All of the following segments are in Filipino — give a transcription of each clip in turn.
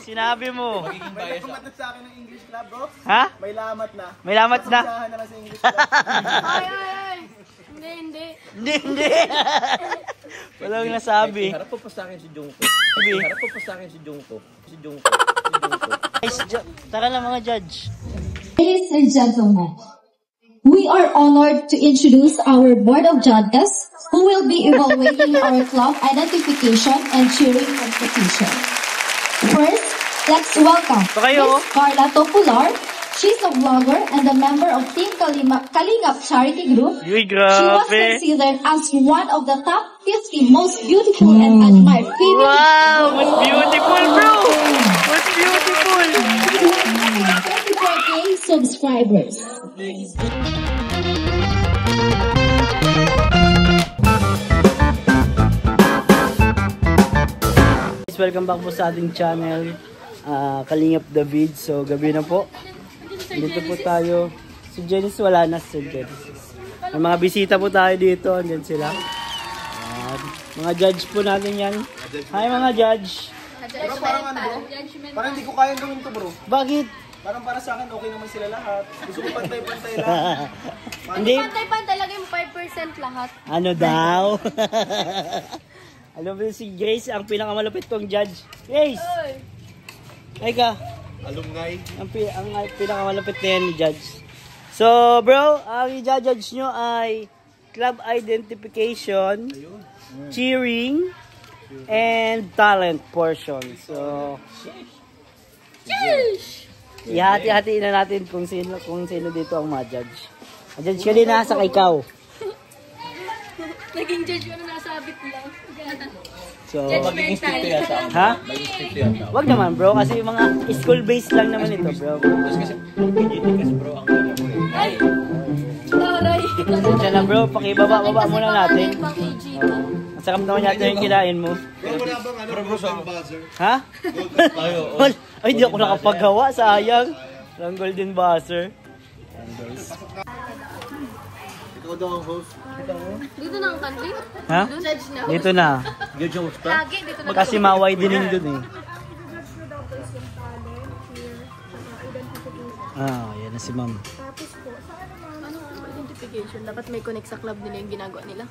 Sinabi mo. Magiging bias ako. May sa akin ng English club, bro. Ha? May lamat na. May lamat na. Pasasahan na lang sa English club. Ay. Hindi. Walang nasabi. Harap po pa sa akin si Jungko. Harap po pa sa akin si Jungko. Si Jungko. Tara na mga judge. Ladies and gentlemen, we are honored to introduce our board of judges who will be evaluating our club identification and cheering competition. First, let's welcome Ms. Carla Topular. She's a vlogger and a member of Team Kalingap Charity Group. She was considered as one of the top 50 most beautiful and admired female. Wow! Most beautiful, bro! Most beautiful! 24K subscribers. Welcome back po sa ating channel, Kalingap David. So gabi na po. Dito po tayo. Si Janice wala na, si Janice. May mga bisita po tayo dito. Andyan sila. Mga judge po natin yan. Hi mga judge. Bro, parang ano bro? Parang hindi ko kayang gawin to bro. Bakit? Parang para sa akin okay naman sila lahat. Gusto ko pantay-pantay lang. Hindi. Pantay-pantay lagay mo 5% lahat. Ano daw? Alam mo si Grace, ang pinakamalapit kong judge. Grace! Ay ka. Alumni. Ang pinakamalapit na yan ni judge. So bro, ang i-judge nyo ay club identification, cheering, and talent portion. So, ihati-hatiin na natin kung sino dito ang ma-judge. Ma-judge ka din nasa ikaw. Naging judge mo na nasabit lang. So, magiging stricto yata. Ha? Magiging stricto yata. Wag naman bro, kasi mga school-based lang naman ito bro. Kasi kasi bro, ang alam mo eh. Ay! Taray! Diyan na bro, pakibaba muna natin. Masarap naman yata yung kinain mo. Ha? Ay, di ako nakapagawa, sayang. Ang golden buzzer. Ikaw daw ang host. Dito na ang country? Ha? Judge na. Dito na. Good job, bro. Lagi, dito na. Kasi maway din dun eh. Yan na si ma'am. Anong identification? Dapat may connect sa club nila yung ginagawa nila?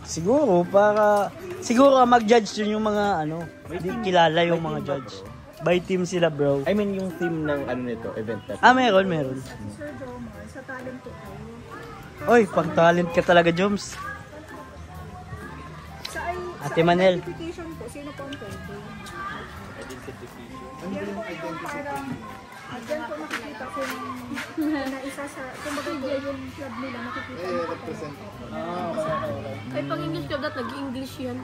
Siguro, mag-judge yun yung mga hindi kilala yung mga judge. By team sila bro. I mean, yung team ng ano nito, event natin. Meron. Sir Jomar, sa talent to tayo. Oy, pag-talent ka talaga, Joms. Ate Manel. Identification po, sino po ang pwede? Identification. Parang, dyan po makikita ko na isa sa, kumbaga po yung club nila, makikita ko. Ay, pag English club dapat nag-English yan.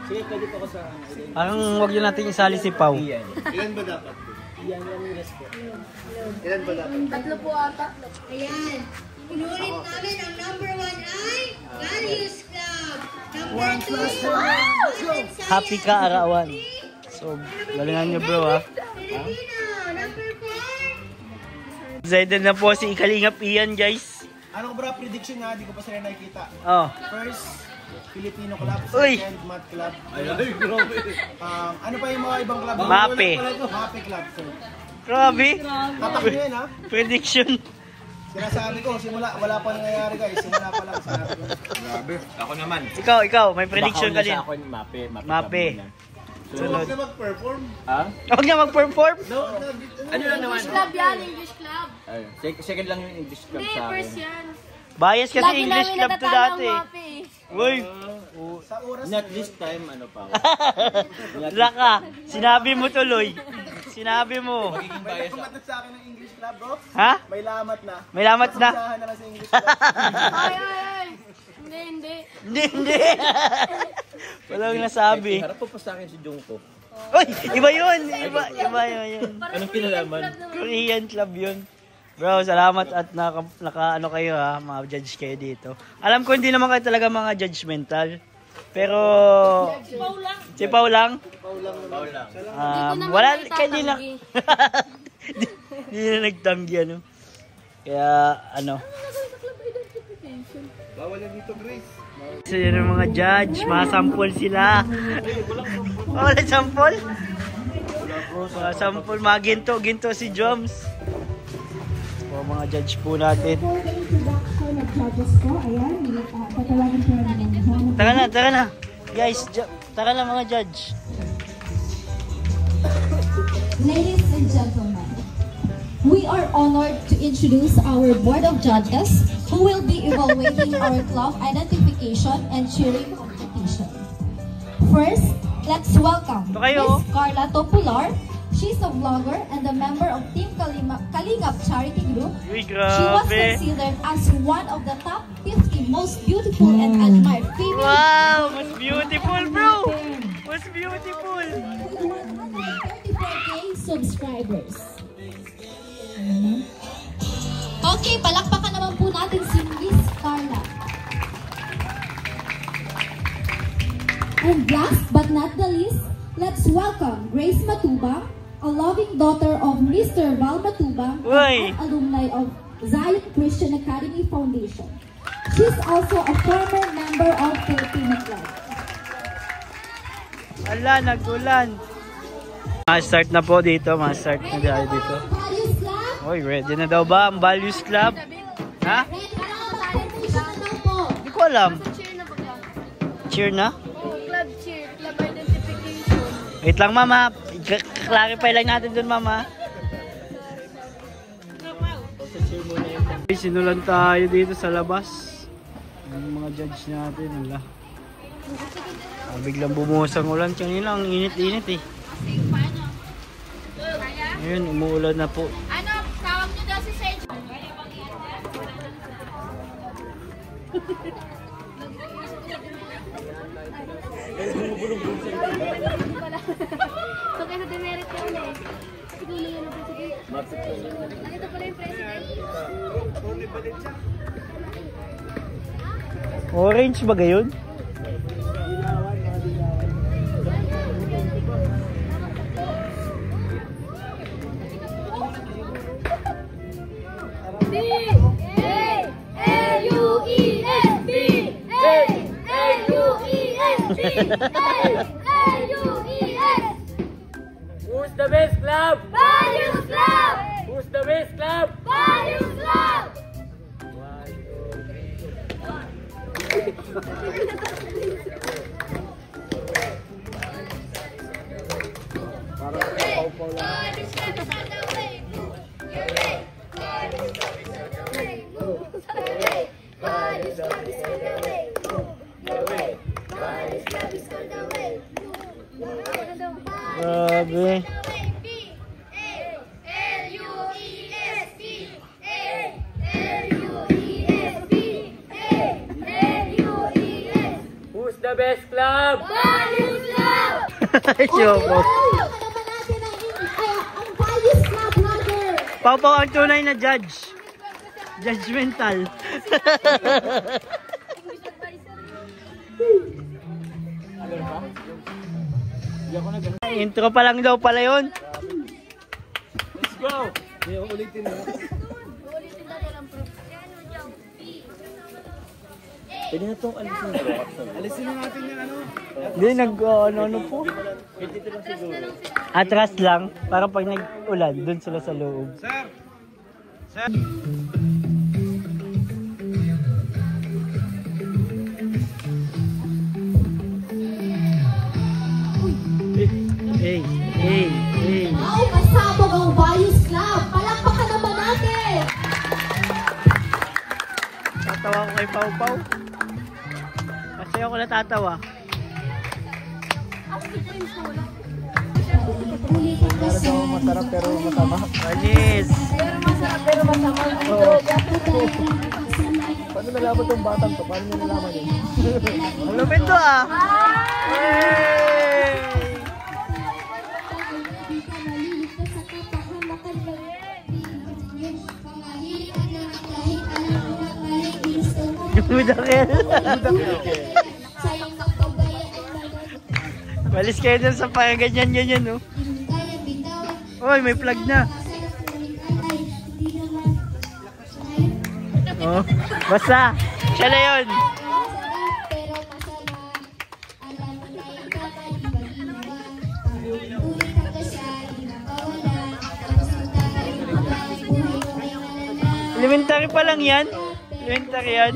Sige, pwede pa ko sa Parang wag yun natin isali si Pau. Ilan ba dapat? Iyan yung rest po. Ilan ba dapat? Tatlo po ata. Ayan. Inulit namin ang number 1 ay Values Club. Number 2, Happy ka, Arawan. So, galingan nyo bro ha. Filipino. Number 4. Excited na po si Kalingap Ian guys. Ano ko bro, prediction na, di ko pa sila nakikita. First, Filipino club. Uy! Second, Math club. Ay, grabe. Ano pa yung mga ibang club? Mape. Mape club. Grabe. Tatak nyo yan ha. Prediction. Sinasabi ko, wala pa nangyayari guys. Simula pa lang sinabi ko. Grabe. Ako naman. Ikaw, may prediction ka din. Sa ako yung mape. Mape. Huwag na mag-perform. Ha? Huwag na mag-perform? Ano lang naman? English club yan, English club. Second lang yung English club Hindi, sa akin. first yan. Bias kasi English club to dati. Uy! Sa oras Not this time, ano pa. Laka, sinabi mo tuloy. Sinabi mo. Magiging bias ako. pumatat sa akin ng English club bro. Ha? May lamat na. May lamat na. Pasasahan na lang sa English club. Ay. Hindi. Walang nasabi. Harap po pa sa akin si Jungko. Uy! Iba yun! Iba yun. Anong kinalaman? Korean club yun. Bro, salamat at naka kayo ha, mga judge kayo dito. Alam ko hindi naman kayo talaga mga judgmental. Pero si Pau lang. Wala kayo din lang. Hindi na nagtanggi ano. Kaya Bawal yan dito, Grace. So yun ang mga judge, mga sample sila. Wala sample? Sampol, mga ginto si Joms. O, mga judge po natin. For the introduction of judges ko, ayan, tatawagin po namin. Tara na. Guys, tara na mga judge. Ladies and gentlemen, we are honored to introduce our board of judges who will be evaluating our club identification and cheering competition. First, let's welcome Miss Carla Topular. She's a vlogger and a member of Team Kalingap Charity Group. She was considered as one of the top 50 most beautiful and admired female. Wow, most beautiful, bro. Most beautiful. 134K subscribers. Okay, palakpakan naman po natin si Miss Carla. And last but not the least, let's welcome Grace Matubang, a loving daughter of Mr. Val Matubang, and alumni of Zion Christian Academy Foundation. She's also a former member of Filipino Club. Ala, nagulan. Start na po dito, start na dito. Oy, ready na daw ba ang Values Club? Ha? Hindi ko alam. Cheer na? Oh, club cheer, club identification. Wait lang, mama. Clarify lang natin dun, mama. Sinulan tayo dito sa labas. Yung mga judge natin, wala. Biglang bumusang ulan. Kanina ang init-init eh. Ayun, umuulan na po. Ano, tawag nyo daw si Sergio. So kaya sa demerit yun eh. Siguro yun ang president. Nandito pala yung president. Orange ba gayon? Who's the best club? Values Club! Who's the best club? Values Club! Grabe. Who's the best club? Values Club! Chopo. Ang Values Club number. Pau ang tunay na judge. Judgmental. Intro pa lang daw pala yun. Let's go! Ulitin na. Pwede na itong alisin na. Alisin na natin yung ano. Hindi, ano po. Atras lang, para pag nag-ulan, dun sila sa loob. Sir! Sir! Hey. Wow, kasabog ang Values Club. Palakpakan naman natin. Tatawa ko kay Pau. Kasi ako natatawa. Masarap pero masama. Anis! Paano nalaman itong batang to? Paano nyo nalaman yun? Ang lupit to ah! Hey! Budakil. Malis kayo dun sa ganyan no? Oy, may plug na. Oh, basta. Siya na yun. Elementary pa lang yan. Elementary yan.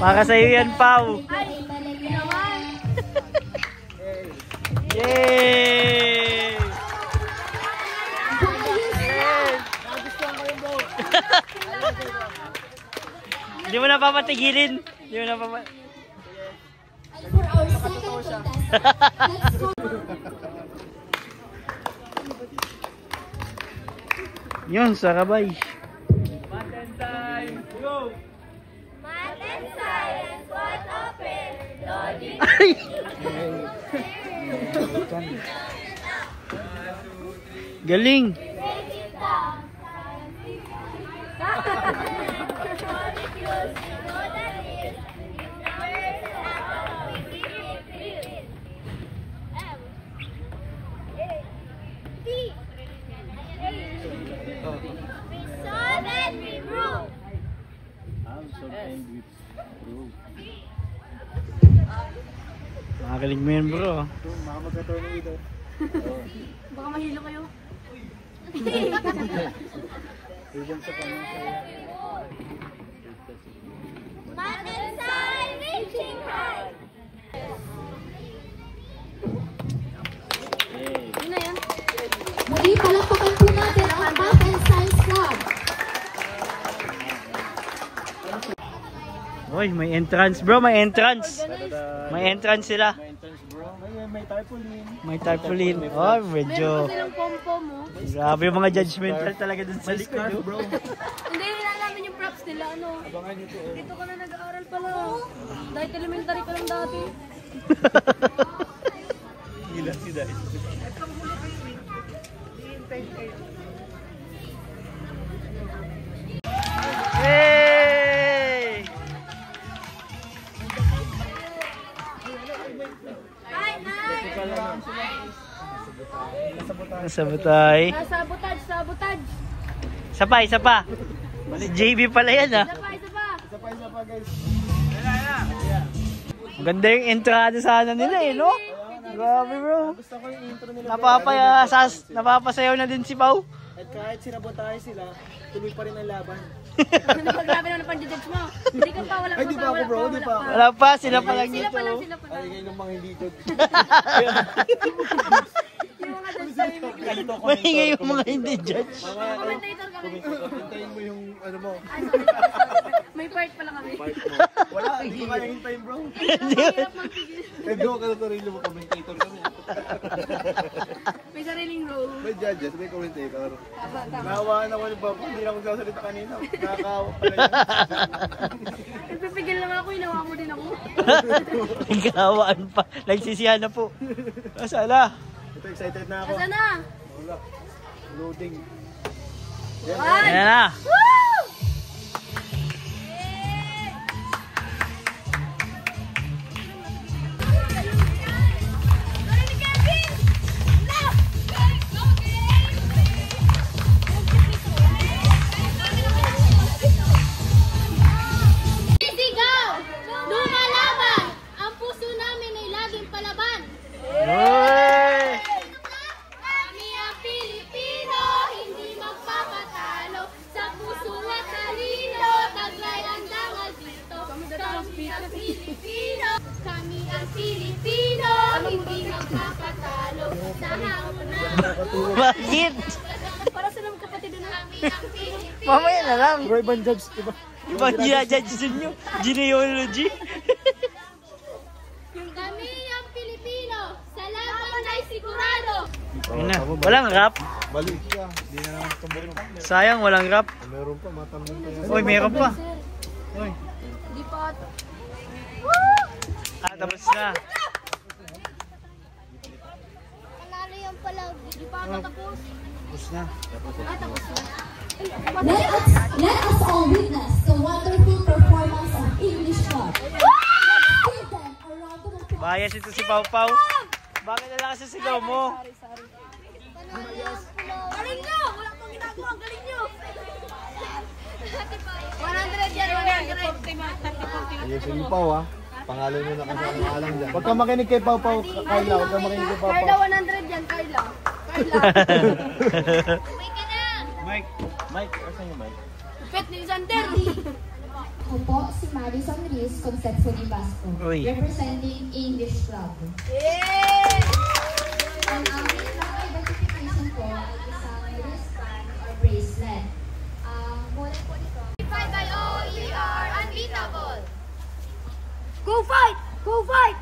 Para sa'yo yan, Pau. Yay! Hindi mo na papatigilin. Hindi mo na papatigilin. For our second contestant, let's go. Yun, sarabay. Math and science, what open, logic. Ay! Galing. Break it down. Molecules, you know that is. Numbers and atoms, we keep it. M. A. D. A. We saw that we grew. Makakalig mo yan, bro. Mga magka-tornado. Baka mahilo kayo. Math and science, reaching high. Yun na yan. Muli, palakpakan po natin ang Math and Science Club. Uy, may entrance, bro. May entrance. May entrance sila. May tarpaulin. May tarpaulin. Oh, Meron medyo... pa silang pom-pom mo. Grabe yung mga judgmental talaga dun sa likod. Oh. Bro. Hindi, nilalaman yung props nila. Ano? Abangan nyo to. Dito ka na nag-aaral pala. Dahil elementary ka lang dati. Gila si Dai. Hey! Nasabotay. Sabotage, sabotage. Isa pa, isa pa. Si JB pala yan, ah. Isa pa, isa pa. Isa pa guys. Ang ganda yung entrada sana nila, eh, no? Grabe, bro. Gusto ko yung intro nila. Napapasayaw na din si Pau. At kahit sinabotahe sila, tuloy pa rin ang laban. Ano pag grabe naman ang pang-judge mo? Hindi ka pa, wala Ay, di pa ako bro, di pa ako. Wala pa, sila pa lang Sila dito. pa lang, sila pa lang. Ay, ngayon mga hindi good. Yung mga judge. Mahinga yung mga hindi judge. Commentator kami. Hintayin mo yung ano mo. Ay, sorry. May part pala kami. Wala, hindi ko kaya hintayin bro. Mahirap magpigil. Eh, bro, ka na sarili mo, commentator kami. May sariling role. May judges, may commentator. Tama, tama. Nawaan ako ni Bob, hindi na ako sasalita kanina. Nakakawa pala yan. Nagpipigil lang ako, inawa mo din ako. Nagkawaan pa. Nagsisihan na po. Asala. Ito, excited na ako. Asa na? Wala. Loading. One! Ayan na. Woo! Sisigaw! Lumalaban! Ang puso namin ay laging palaban. Uy! Kami ang Pilipino, hindi magpapatalo. Sa puso at talino, taglay ang dangal dito. Kami ang Pilipino, kami ang Pilipino, hindi magpapatalo. Sa hamon na Bakit? Para sila magkapatid na. kami ang Pilipino. Mamaya na lang. Bro, ibang judge, diba? Ibang ginajudge nyo. Genealogy. Kami ang Pilipino, sa laban ay sigurado. Ayun na. Walang rap. Balik ka. Hindi na naman tumulong. Sayang, walang rap. Meron pa, matanong pa yan. Uy, meron pa. Uy. Hindi pa ata. Ah, tapos na. Panalo yung palaw. Hindi pa ata tapos. Tapos na. Ah, tapos na. Let us all witness the wonderful performance of English Club. Give them a round of applause. Bias ito si Pau Pau. Bakit na lang sa sigaw mo? Galing nyo! Wala pang ginagawa. Galing nyo! 100 yan, 100. 40 ma. 30, 40. Ayun, sige pa, ha? Pangalan mo na kasi ang alam dyan. Huwag ka makinig kay Pau Pau, Carla. Huwag ka makinig kay Pau Pau. Carla 100 yan, Carla. Carla. Mike, asan yung Mike? Pet ni Sander. Ako po si Madison Riz Concepcion Ibasco, Uy. representing English Club. Yay! Ang aming club identification po ay isang wristband or bracelet. Kulay po nito. Certified by OER, unbeatable. Go fight! Go fight!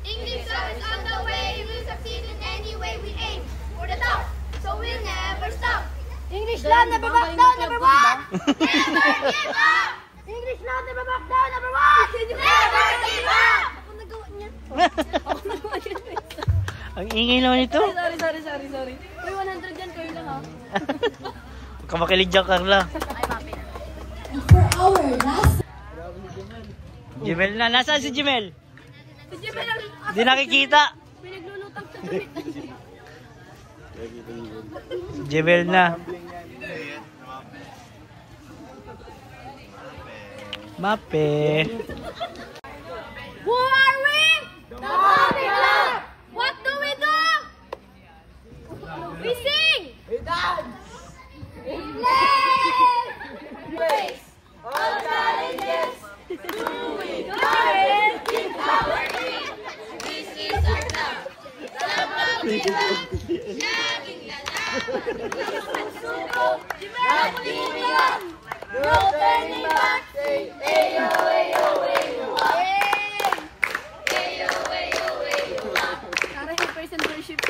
English club is on the way. We'll succeed in any way we aim for the top. So we'll never stop. English lang, never back down, number one! Never give up. English lang, never back down, number one! Never give up. Ako nagawa niya. Ako nagawa niya. Ang ingay naman ito. Sorry. Uy, 100 yan, kayo lang ha. Huwag ka makilig dyan, Carla. For our last Jimel na. Nasaan si Jimel? Si Jimmy lang. Hindi nakikita. Pinaglulutang sa damit. Si Jimel na. Mape. Who are we? The Bobby Club! What do we do? We sing! We dance! We play! Face all challenges! Doing our best in our dream! This is our club. Club of Lila. Laging lala. Laging lang! No turning back! Say, ayo, ayo, ayo, Para yung person worship.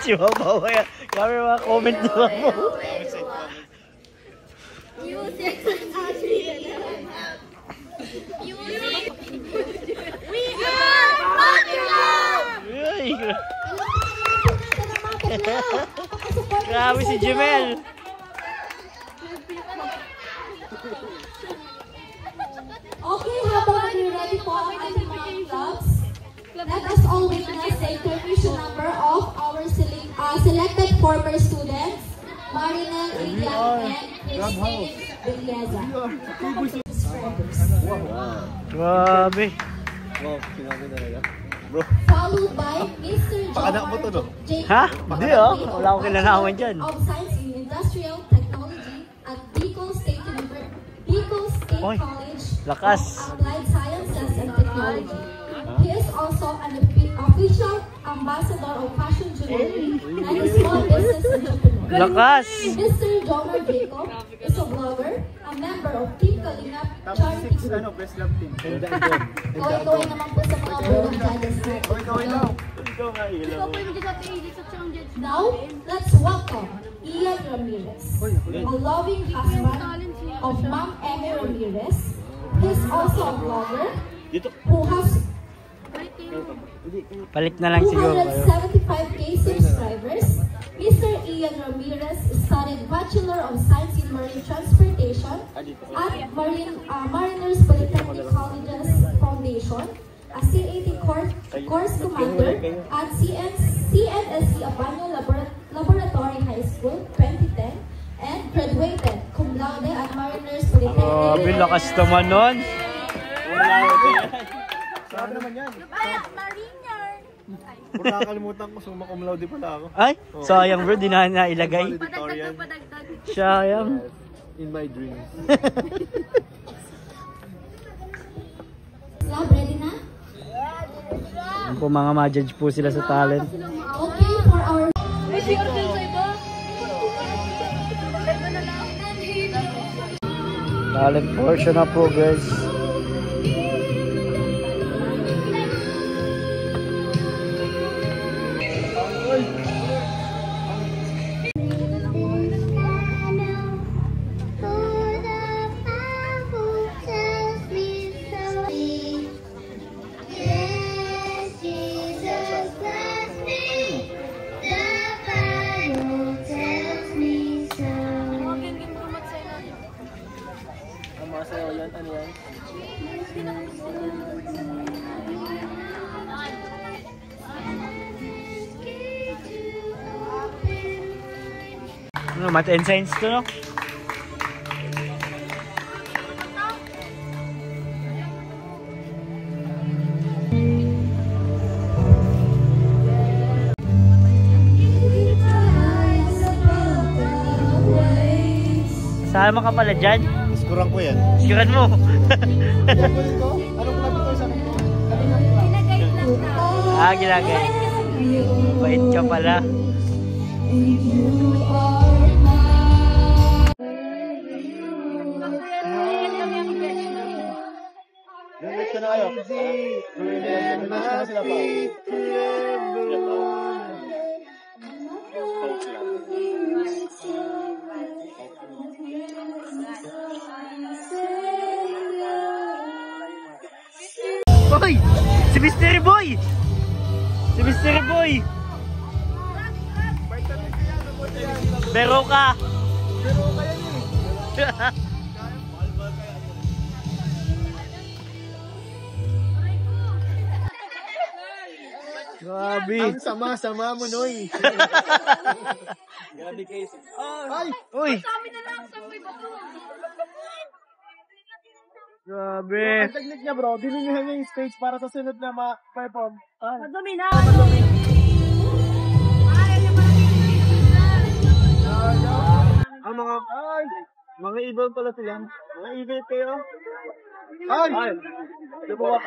Chihuahua yan. Kami mga comment nila mo. Music. We are Bobby Club. Ay, grabe si Jimel. Okay, habang ready po ang ating mga clubs, let us all witness the intermission number of our selected former students, Marinel Ilian and Christine Belieza. Grabe. Wow, sinabi talaga. Followed by Mr. Pakanak mo to, no? J. Ha? Hindi wala akong kinalaman dyan. Of Science in Industrial Technology at Bicol State Oy, College lakas. of Applied Sciences and Technology. He is also an official ambassador of fashion jewelry and a small business entrepreneur. Lakas. Mr. Jonah Jacob is a blogger, a member of Team Kalingap Charity Group. best love team. Going naman po sa mga board of judges natin. Ikaw po yung mag-i-judge at siyang judge. Now, let's welcome Ian Ramirez, a loving husband of Ma'am Emmy Ramirez. He's also a blogger who has Palit na lang siguro. 275k subscribers. Mr. Ian Ramirez studied Bachelor of Science in Marine Transportation at Mariners Polytechnic Colleges Foundation, a CAT course commander at CNSC Abanyo Laboratory High School 2010, and graduated cum laude at Mariners Polytechnic. Grabe, lakas naman nun. Sabi naman yan. Mariner! Kung nakakalimutan ko, summa cum laude pala ako. Ay, sayang bro, di na nailagay. Padagdag. Sayang. In my dreams. Lab, ready na? Yan po mga ma-judge po sila sa talent. Okay, for our May PR din sa iba. Iba na lang. Talent portion na po guys. Ano, math and science to, no? Kasama ka pala dyan? Iskurang ko yan. Sikuran mo. Kunin ko? Anong club ito sa akin? Ginagayad lang na. Ginagay. Bait ka pala. Next na kayo. Next na sila pa. Hoy! Si Mystery Boy! Si Mystery Boy! Pero ka! Grabe! Ang sama-sama mo, Noy. Grabe kayo. Ay! Uy! Kami na lang sa may bato. Grabe! Ang technique niya, bro. Dininihan niya yung stage para sa sunod na ma-perform. Madumi na. Ang mga evil pala sila. Mga evil kayo. Ay! Ano ba?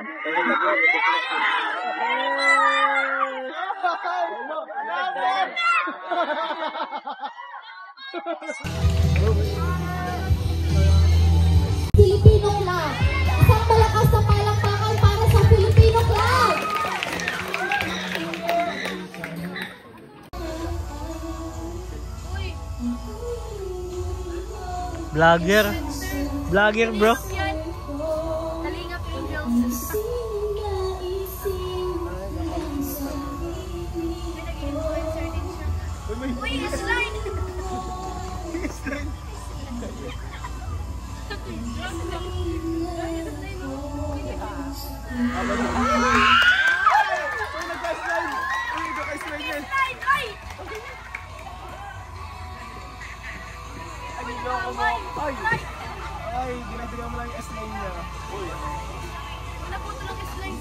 Filipino Club. Isang malakas na palakpakan para sa Filipino Club. Vlogger! Vlogger, bro! Kalingap Angels. Nag-influencer din siya. Uy, slide! Ay, ginagawa mo lang yung S-line niya. Naputo lang slide.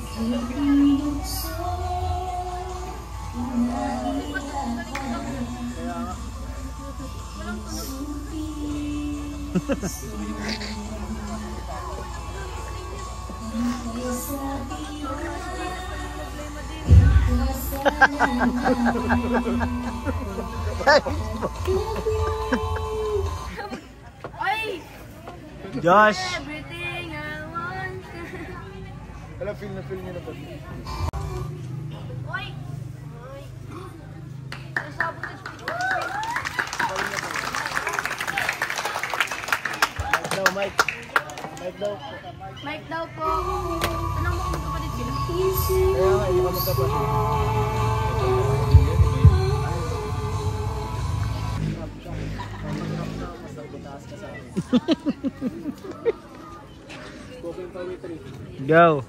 Ay! Josh! Everything I want. Alam, feel niya na to. Uy! Uy! Nasabot na siya. Mike daw, Mike. Mike daw. Mike daw po. Tanong mo kung kapatid sila. Kaya nga, hindi ka magkapatid. Go!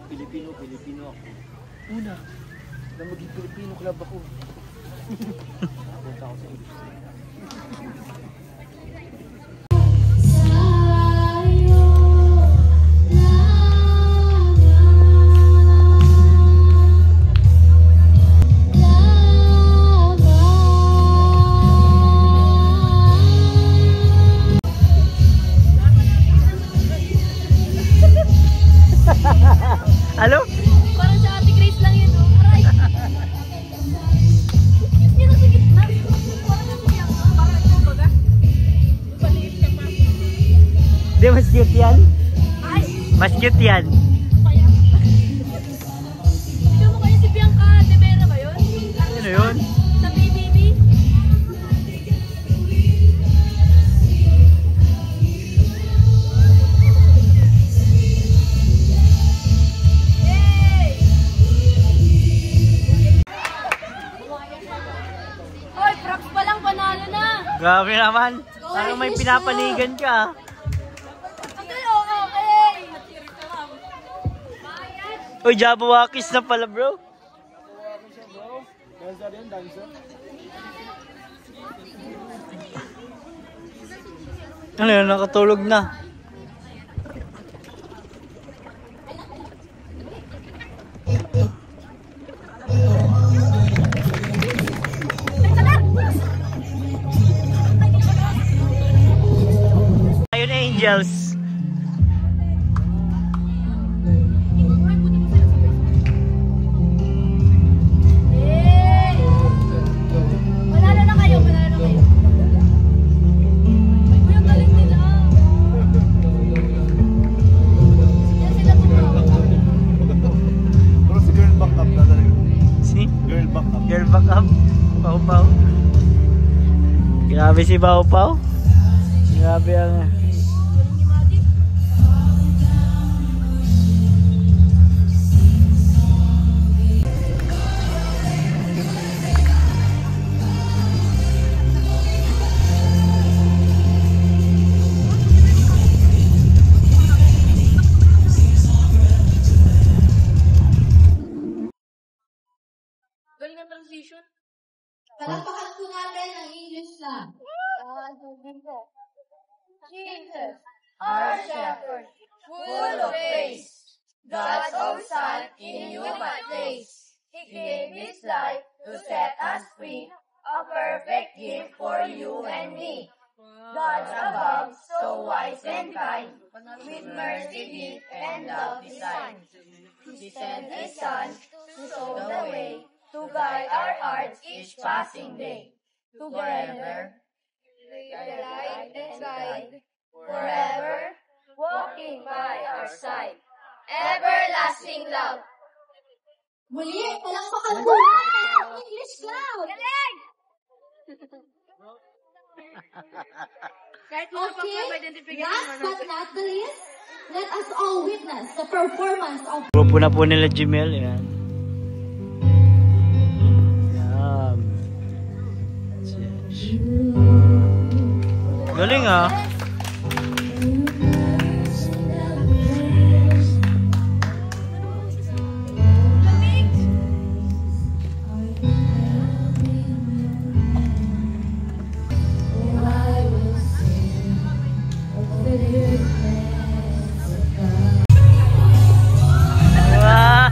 Pilipino ako. Una, na maging Filipino club ako. Punta ako sa industry. Hello? Parang sa Ate Grace lang yun, oh. Aray! Hindi na sa gitna. Parang sa siya. Parang ito, baga. Paliit ka pa. Di, mas cute yan? Ay! Mas cute yan. Kaya. Hindi mo kaya si Bianca de Vera ba yun? Ano yun? Sa BBB? Hoy, props pa lang, panalo na! Grabe naman. Parang may pinapanigan ka. Okay, okay! Uy, Jabawakis na pala, bro. Dancer yan, dancer. Ano yun, nakatulog na. Angels. Manalo na kayo, manalo na kayo. Uy, ang galing nila. Yan sila tumawa. Pero si girl back up na talaga. Si? Girl back up. Girl back up. Pau Pau. Grabe si Pau Pau. Grabe ang... Galing ang transition. Palakpakan po natin ang English lang. Jesus, our shepherd, full of grace, God's own Son in human place. He gave His life to set us free, a perfect gift for you and me. God's above, so wise and kind, with mercy deep and love designed. He sent His Son to show the way, to guide our hearts each passing day. Together, the light and guide, forever, walking by our side. Everlasting love. Muli, palakpakan po natin ang English lang. Galing! Kahit mga Okay, pag-identification last but not the least, let us all witness the performance of Grupo na po nila Jimel. Yan. Yan. Galing ah. Wah.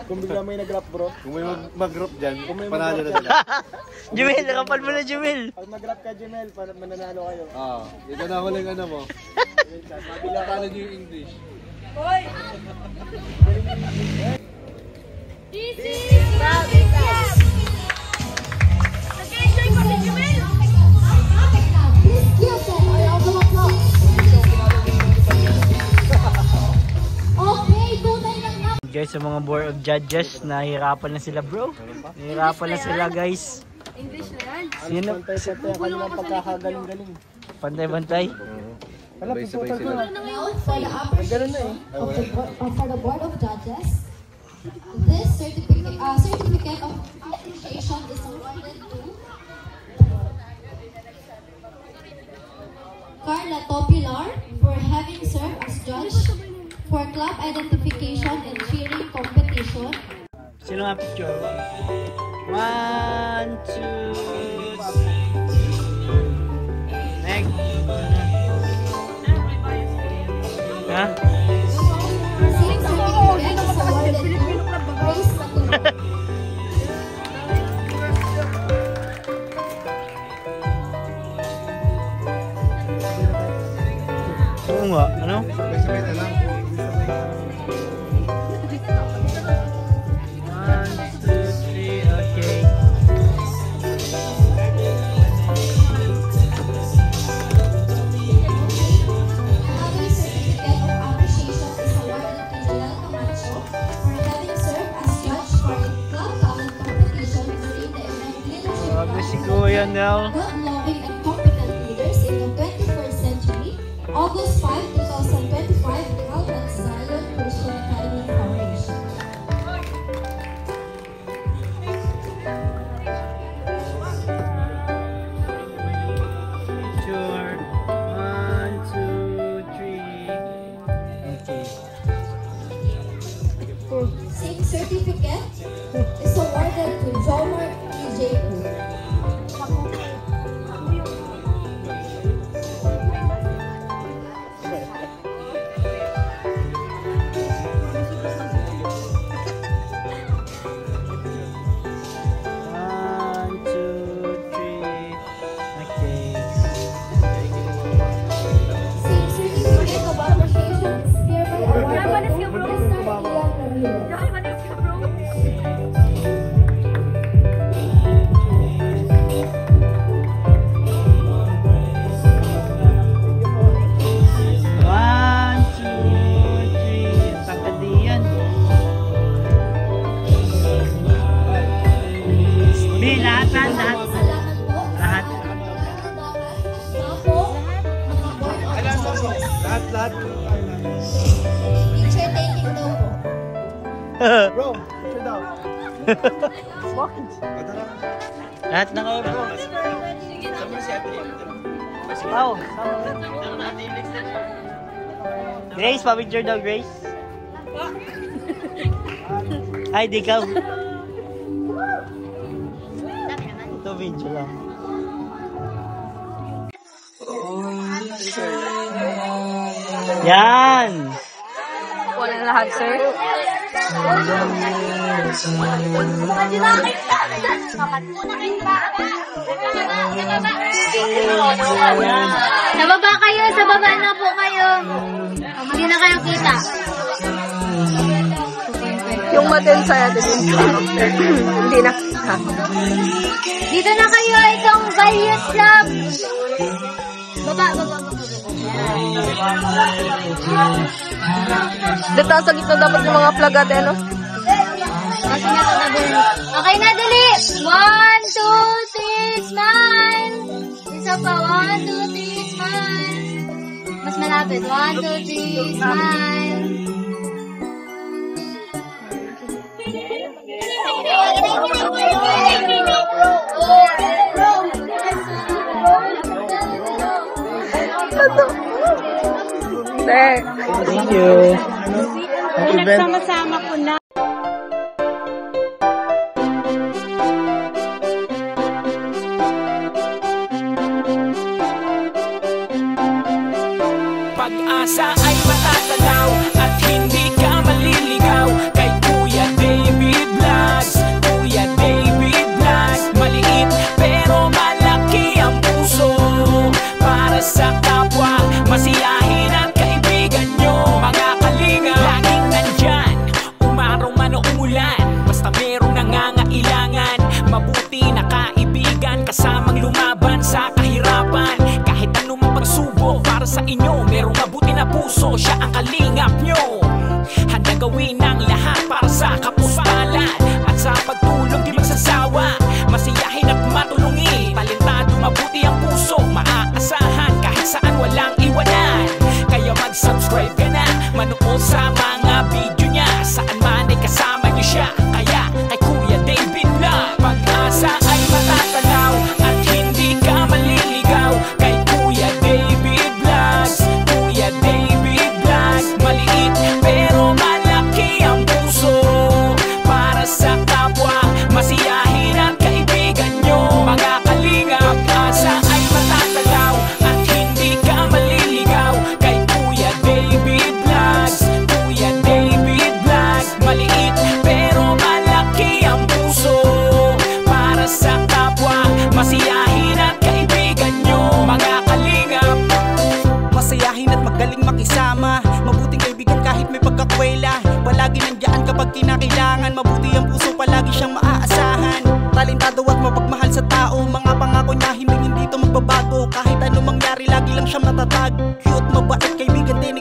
Kung bigla may nag-rap bro, kung may mag-rap dyan, panalo na sila. Jimel, nakapal mo na Jimel. Pag mag-rap ka Jemel, mananalo kayo. Ito na ako lang ano mo. Mabila ka na yung English. This is Magic Camp! Nag-enjoy ko si Jumel! Please give them a round of applause. Okay, tunay lang na. Guys, sa mga board of judges, nahihirapan na sila bro. Nahihirapan na sila guys. English na yan. Sino? Pantay-pantay ang kanilang pagkakagaling-galing. Pantay-pantay. Wala, piputal ko na. Now, for the upper Ganun na eh. for the Board of Judges, this certificate of appreciation is awarded to Carla Topilar for having served as judge for club identification and cheering competition. Sino nga picture? 1, 2, 3. Next. Ha? Same certificate is awarded to Grace Matulog. Oo nga, ano? Sabay-sabay na lang. 1, 2, 3, okay. Another certificate of appreciation is awarded to Jalal Camacho for having served as judge for club talent competition during the event Leadership Grabe si Cup. Kuya Nel. God-loving and competent leaders in the 21st century, August 5, 2025, held at Zion Christian Academy Foundation. Picture. 1, 2, 3. Okay. Same certificate is awarded to Jomar E. J. Lahat. Picture taking daw po. Bro, picture daw. Lahat na kayo, bro. Wow. Grace, pa-picture daw, Grace. Ay, di ka. Ito, video lang. Yan! Wala lahat, sir. Sa baba kayo, sa baba na po kayo. Hindi na kayo kita. Yung matin sa atin. Hindi na. Dito na kayo, itong Valiant Club. Baba. Dito sa gitna dapat yung mga flag ate, ano? Kasi na ito na din. Okay na, dali. 1, 2, 3, smile. Isa pa, 1, 2, 3, smile. Mas malapit. 1, 2, 3, smile. Sir. Thank you. Nagsama-sama ko na. Pag-asa ay matatanaw at hindi ka maliligaw kay Kuya David Vlogs. Kuya David Vlogs, maliit pero malaki ang puso para sa kapwa, masiyahin at kaibigan nyo. Mga kalinga, laging nandyan, umaraw man o umulan, basta merong nangangailangan. Mabuti na kaibigan, kasamang lumaban sa kahirapan. Kahit anong pagsubok para sa inyo, merong mabuti na puso, siya ang kalingap nyo. Handa gawin ang lahat para sa kapuspalan at sa pagtulong di magsasawa, masiyahin at matulungin. Talentado, mabuti ang puso, maaasahan kahit saan walang iwanan. Kaya mag-subscribe ka na, manood sa mga video niya, saan man ay kasama niyo siya. Kaya kay Kuya David Vlog, pag-asa ay matatanaw at hindi ka maliligaw kay Kuya David Vlogs. Kuya David Vlogs, maliit pero malaki ang puso para sa kapwa, masiyahin at kaibigan nyo. Mga kalinga, pag-asa ay matatanaw at hindi ka maliligaw kay Kuya David Vlogs. Kuya David Vlogs, maliit pero malaki ang puso para sa kapwa, masiyahin at kaibigan nyo. Mga kalingap, masayahin at magaling makisama, mabuting kaibigan kahit may pagkakwela. Palagi nandiyan kapag kinakailangan, mabuti ang puso, palagi siyang maaasahan. Talentado at mapagmahal sa tao, mga pangako niya hindi ito magbabago. Kahit anong mangyari, lagi lang siyang natatag. Cute, mabait, kaibigan din